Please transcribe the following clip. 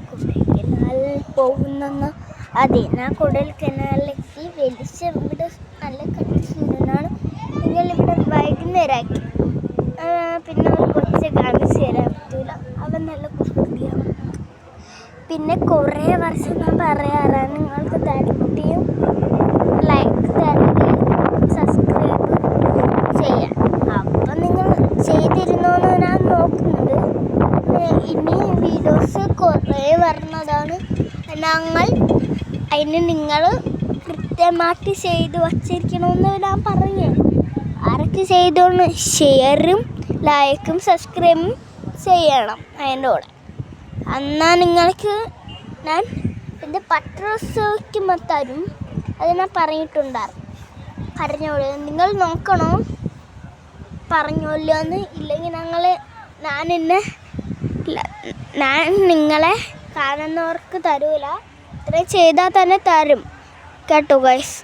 കൊടൈക്കനാൽ പോകുന്ന അതെ ഞാൻ കൊടൈക്കനാലിലേക്ക് വലിച്ച ഇവിടെ നല്ല കണ്ടിട്ടാണ് നിങ്ങളിവിടെ വൈകുന്നേരമാക്കി പിന്നെ ഒരു കൊച്ചു കാണിച്ച് തരാൻ പറ്റൂല അവൻ നല്ല കുസൃതിയാണ്. പിന്നെ കുറേ വർഷം ഞാൻ പറയാറാണ് നിങ്ങൾക്ക് തരട്ടിയും ലൈക്ക് തരുകയും സബ്സ്ക്രൈബ് ചെയ്യാൻ. അപ്പം നിങ്ങൾ ചെയ്തിരുന്നോന്ന് ഞാൻ നോക്കുന്നുണ്ട്. ഇനി വീഡിയോസ് കുറേ വരുന്നതാണ്. ഞങ്ങൾ അതിന് നിങ്ങൾ കൃത്യമായിട്ട് ചെയ്ത് വച്ചിരിക്കണമെന്ന് ഞാൻ പറഞ്ഞു. ആരൊക്കെ ചെയ്തോന്ന് ഷെയറും ലൈക്കും സബ്സ്ക്രൈബും ചെയ്യണം അതിൻ്റെ കൂടെ. എന്നാൽ നിങ്ങൾക്ക് ഞാൻ എൻ്റെ പത്രസോയ്ക്കുമ്പോൾ തരും. അത് ഞാൻ പറഞ്ഞോളൂ. നിങ്ങൾ നോക്കണോ പറഞ്ഞോല്ലോ എന്ന്. ഇല്ലെങ്കിൽ ഞാൻ നിങ്ങളെ കാണുന്നവർക്ക് തരൂല. ഇത്രയും ചെയ്താൽ തന്നെ തരും കേട്ടോ ഗൈസ്.